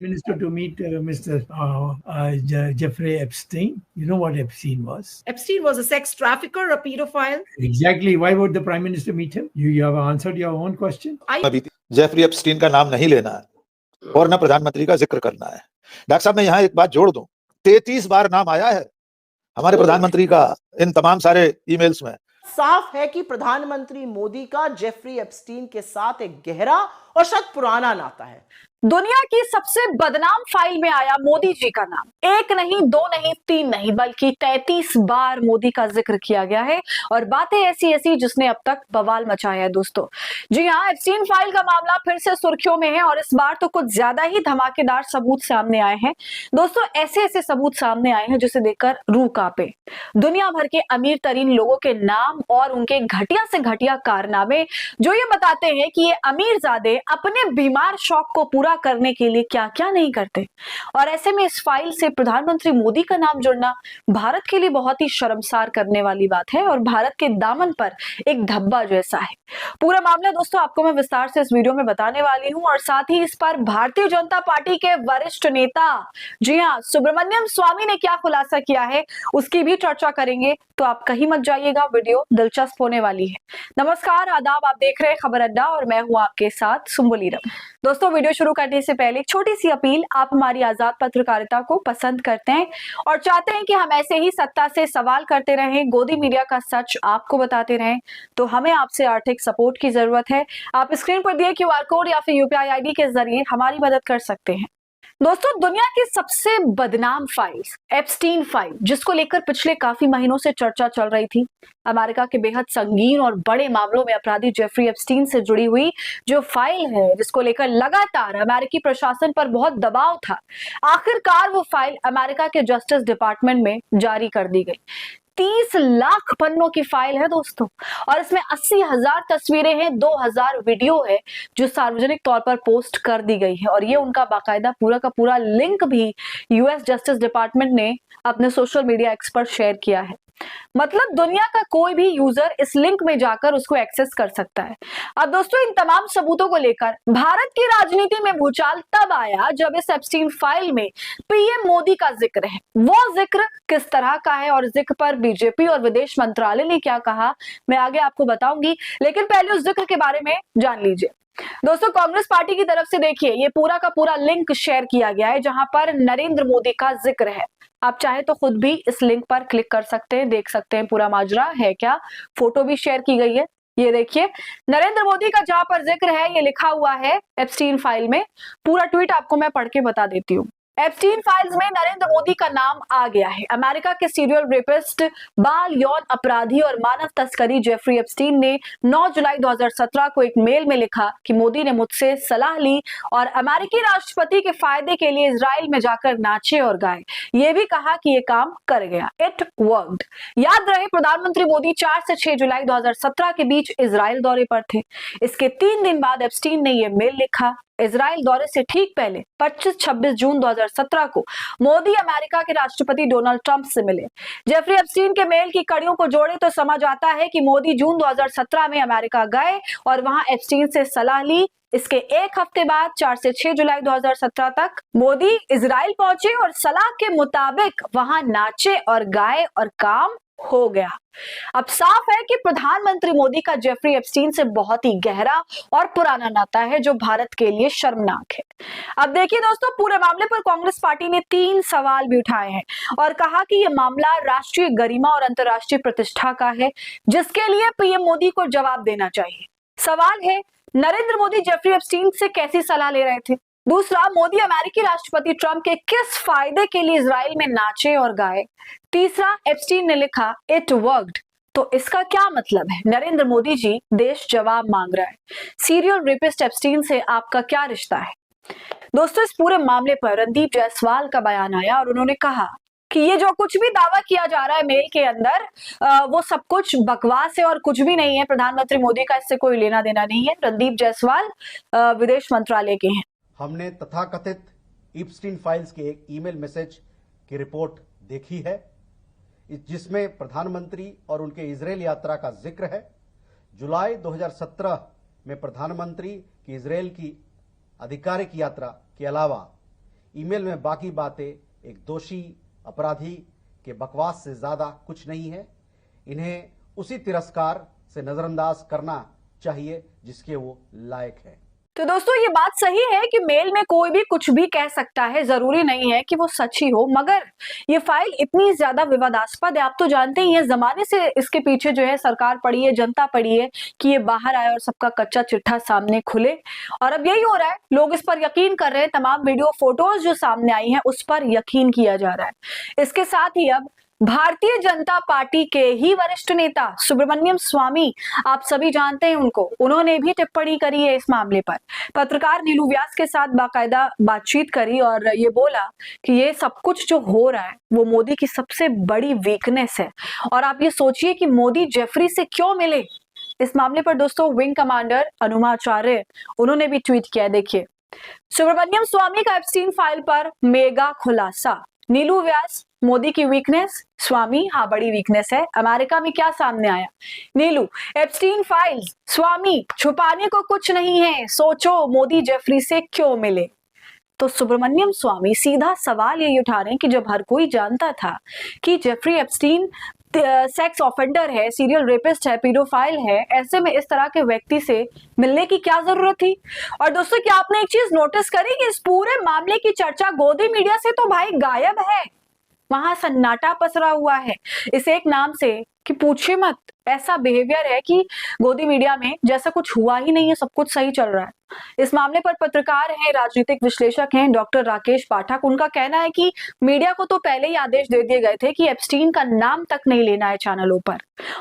Minister to meet Mr. Jeffrey Epstein. You know what Epstein was? Epstein was a sex trafficker, a pedophile. Exactly. Why would the Prime Minister meet him? You have answered your own question. Jeffrey Epstein का नाम नहीं लेना है और न प्रधानमंत्री का जिक्र करना है। डॉक्टर साहब, मैं यहाँ एक बात जोड़ दूं, 33 बार नाम आया है हमारे प्रधानमंत्री का इन तमाम सारे ईमेल्स में। साफ है कि प्रधानमंत्री मोदी का जेफरी एप्स्टीन के साथ एक गहरा और शायद पुराना नाता है। दुनिया की सबसे बदनाम फाइल में आया मोदी जी का नाम। एक नहीं, दो नहीं, तीन नहीं, बल्कि 33 बार मोदी का जिक्र किया गया है और बातें ऐसी ऐसी जिसने अब तक बवाल मचाया है। दोस्तों जी हाँ, एप्स्टीन फाइल का मामला फिर से सुर्खियों में है और इस बार तो कुछ ज्यादा ही धमाकेदार सबूत सामने आए हैं। दोस्तों ऐसे ऐसे सबूत सामने आए हैं जिसे देखकर रूह कांपे। दुनिया भर के अमीर तरीन लोगों के नाम और उनके घटिया से घटिया कारनामे जो ये बताते हैं कि ये अमीरजादे अपने बीमार शौक को पूरा करने के लिए क्या क्या नहीं करते। और ऐसे में इस फाइल से प्रधानमंत्री मोदी का नाम जुड़ना भारत के लिए बहुत ही शर्मसार करने वाली बात है और भारत के दामन पर एक धब्बा जैसा है। पूरा मामला दोस्तों आपको मैं विस्तार से इस वीडियो में बताने वाली हूं और साथ ही इस पर भारतीय जनता पार्टी के वरिष्ठ नेता जी हाँ सुब्रमण्यम स्वामी ने क्या खुलासा किया है उसकी भी चर्चा करेंगे, तो आप कहीं मत जाइएगा, वीडियो दिलचस्प होने वाली है। नमस्कार, आदाब, आप देख रहे हैं खबर अड्डा और मैं हूं आपके साथ सुम्बुल ईरम। दोस्तों वीडियो शुरू करने से पहले एक छोटी सी अपील, आप हमारी आजाद पत्रकारिता को पसंद करते हैं और चाहते हैं कि हम ऐसे ही सत्ता से सवाल करते रहें, गोदी मीडिया का सच आपको बताते रहें, तो हमें आपसे आर्थिक सपोर्ट की जरूरत है। आप स्क्रीन पर दिए QR कोड या फिर UPI ID के जरिए हमारी मदद कर सकते हैं। दोस्तों दुनिया की सबसे बदनाम फाइल एप्स्टीन फाइल, जिसको लेकर पिछले काफी महीनों से चर्चा चल रही थी, अमेरिका के बेहद संगीन और बड़े मामलों में अपराधी जेफरी एप्स्टीन से जुड़ी हुई जो फाइल है, जिसको लेकर लगातार अमेरिकी प्रशासन पर बहुत दबाव था, आखिरकार वो फाइल अमेरिका के जस्टिस डिपार्टमेंट में जारी कर दी गई। 30 लाख पन्नों की फाइल है दोस्तों और इसमें 80,000 तस्वीरें हैं, 2,000 वीडियो है जो सार्वजनिक तौर पर पोस्ट कर दी गई है और ये उनका बाकायदा पूरा का पूरा लिंक भी US जस्टिस डिपार्टमेंट ने अपने सोशल मीडिया एक्स पर शेयर किया है। मतलब दुनिया का कोई भी यूजर इस लिंक में जाकर उसको एक्सेस कर सकता है। अब दोस्तों इन तमाम सबूतों को लेकर भारत की राजनीति में भूचाल तब आया जब इस एप्स्टीन फाइल में PM मोदी का जिक्र है। वो जिक्र किस तरह का है और जिक्र पर बीजेपी और विदेश मंत्रालय ने क्या कहा, मैं आगे आपको बताऊंगी, लेकिन पहले उस जिक्र के बारे में जान लीजिए। दोस्तों कांग्रेस पार्टी की तरफ से देखिए ये पूरा का पूरा लिंक शेयर किया गया है जहां पर नरेंद्र मोदी का जिक्र है। आप चाहे तो खुद भी इस लिंक पर क्लिक कर सकते हैं, देख सकते हैं पूरा माजरा है क्या। फोटो भी शेयर की गई है, ये देखिए नरेंद्र मोदी का जहां पर जिक्र है, ये लिखा हुआ है एप्स्टीन फाइल में। पूरा ट्वीट आपको मैं पढ़ के बता देती हूँ। एप्स्टीन फाइल्स में नरेंद्र मोदी का नाम आ गया है। अमेरिका के सीरियल रेपिस्ट, बाल यौन अपराधी और मानव तस्करी जेफरी एप्स्टीन ने 9 जुलाई 2017 को एक मेल में लिखा कि मोदी ने मुझसे सलाह ली और अमेरिकी राष्ट्रपति के फायदे के लिए इजराइल में जाकर नाचे और गाए। ये भी कहा कि ये काम कर गया, इट वर्कड। याद रहे प्रधानमंत्री मोदी 4 से 6 जुलाई 2017 के बीच इजराइल दौरे पर थे। इसके 3 दिन बाद एप्स्टीन ने यह मेल लिखा। इजराइल दौरे से ठीक पहले 25-26 जून 2017 को मोदी अमेरिका के राष्ट्रपति डोनाल्ड ट्रंप से मिले। जेफरी एप्स्टीन के मेल की कड़ियों को जोड़े तो समझ आता है कि मोदी जून 2017 में अमेरिका गए और वहां एप्स्टीन से सलाह ली। इसके एक हफ्ते बाद 4 से 6 जुलाई 2017 तक मोदी इजराइल पहुंचे और सलाह के मुताबिक वहां नाचे और गाए और काम हो गया। अब साफ है कि प्रधानमंत्री मोदी का जेफरी एप्स्टीन से बहुत ही गहरा और पुराना नाता है जो भारत के लिए शर्मनाक है। अब देखिए दोस्तों पूरे मामले पर कांग्रेस पार्टी ने 3 सवाल भी उठाए हैं और कहा कि यह मामला राष्ट्रीय गरिमा और अंतर्राष्ट्रीय प्रतिष्ठा का है जिसके लिए PM मोदी को जवाब देना चाहिए। सवाल है नरेंद्र मोदी जेफरी एप्स्टीन से कैसी सलाह ले रहे थे। दूसरा, मोदी अमेरिकी राष्ट्रपति ट्रंप के किस फायदे के लिए इजराइल में नाचे और गाए। तीसरा, एप्स्टीन ने लिखा इट वर्कड, तो इसका क्या मतलब है। नरेंद्र मोदी जी देश जवाब मांग रहा है। सीरियल रेपिस्ट एप्स्टीन से आपका क्या रिश्ता है। दोस्तों इस पूरे मामले पर रणदीप जायसवाल का बयान आया और उन्होंने कहा कि ये जो कुछ भी दावा किया जा रहा है मेल के अंदर वो सब कुछ बकवास है और कुछ भी नहीं है। प्रधानमंत्री मोदी का इससे कोई लेना देना नहीं है। रणदीप जायसवाल विदेश मंत्रालय के हैं। हमने तथाकथित एप्स्टीन फाइल्स के एक ईमेल मैसेज की रिपोर्ट देखी है जिसमें प्रधानमंत्री और उनके इजरायल यात्रा का जिक्र है। जुलाई 2017 में प्रधानमंत्री की इजरायल की आधिकारिक यात्रा के अलावा ईमेल में बाकी बातें एक दोषी अपराधी के बकवास से ज्यादा कुछ नहीं है। इन्हें उसी तिरस्कार से नजरअंदाज करना चाहिए जिसके वो लायक है। तो दोस्तों ये बात सही है कि मेल में कोई भी कुछ भी कह सकता है, जरूरी नहीं है कि वो सच ही हो, मगर ये फाइल इतनी ज्यादा विवादास्पद है। आप तो जानते ही हैं, जमाने से इसके पीछे जो है सरकार पड़ी है, जनता पड़ी है कि ये बाहर आए और सबका कच्चा चिट्ठा सामने खुले। और अब यही हो रहा है, लोग इस पर यकीन कर रहे हैं। तमाम वीडियो फोटोज जो सामने आई हैं उस पर यकीन किया जा रहा है। इसके साथ ही अब भारतीय जनता पार्टी के ही वरिष्ठ नेता सुब्रमण्यम स्वामी, आप सभी जानते हैं उनको, उन्होंने भी टिप्पणी करी है इस मामले पर। पत्रकार नीलू व्यास के साथ बाकायदा बातचीत करी और ये बोला कि ये सब कुछ जो हो रहा है वो मोदी की सबसे बड़ी वीकनेस है। और आप ये सोचिए कि मोदी जेफरी से क्यों मिले। इस मामले पर दोस्तों विंग कमांडर अनुमाचार्य उन्होंने भी ट्वीट किया। देखिए, सुब्रमण्यम स्वामी का एप्स्टीन फाइल पर मेगा खुलासा। नीलू व्यास, मोदी की वीकनेस, स्वामी हाँ बड़ी वीकनेस है। अमेरिका में क्या सामने आया? नीलू, एप्स्टीन फाइल्स, स्वामी, छुपाने को कुछ नहीं है, सोचो मोदी जेफरी से क्यों मिले। तो सुब्रमण्यम स्वामी सीधा सवाल ये उठा रहे हैं कि जब हर कोई जानता था कि जेफरी एप्स्टीन सेक्स ऑफेंडर है, सीरियल रेपिस्ट है, पीडोफाइल है, ऐसे में इस तरह के व्यक्ति से मिलने की क्या जरूरत थी। और दोस्तों क्या आपने एक चीज नोटिस करी कि इस पूरे मामले की चर्चा गोदी मीडिया से तो भाई गायब है, वहां सन्नाटा पसरा हुआ है इस एक नाम से कि पूछिए मत। ऐसा बिहेवियर है कि गोदी मीडिया में जैसा कुछ हुआ ही नहीं है, सब कुछ सही चल रहा है। इस मामले पर पत्रकार हैं, राजनीतिक विश्लेषक हैं डॉक्टर राकेश पाठक। उनका कहना है कि मीडिया को तो पहले ही आदेश दे दिए गए थे कि एप्स्टीन का नाम तक नहीं लेना है चैनलों पर,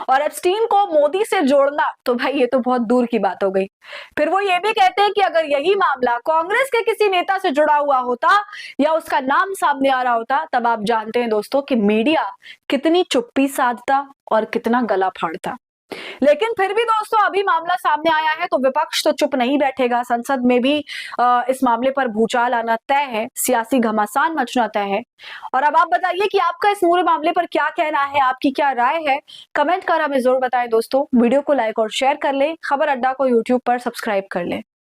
और एप्स्टीन को मोदी से जोड़ना तो भाई ये तो बहुत दूर की बात हो गई। फिर वो ये भी कहते हैं कि अगर यही मामला कांग्रेस के किसी नेता से जुड़ा हुआ होता या उसका नाम सामने आ रहा होता, तब आप जानते हैं दोस्तों कि मीडिया कितनी चुप्पी साधता और कितना गला फाड़ता। लेकिन फिर भी दोस्तों अभी मामला सामने आया है तो विपक्ष तो चुप नहीं बैठेगा। संसद में भी इस मामले पर भूचाल आना तय है, सियासी घमासान मचना तय है। और अब आप बताइए कि आपका इस पूरे मामले पर क्या कहना है, आपकी क्या राय है, कमेंट कर हमें जरूर बताएं दोस्तों। वीडियो को लाइक और शेयर कर लें, खबर अड्डा को यूट्यूब पर सब्सक्राइब कर लें।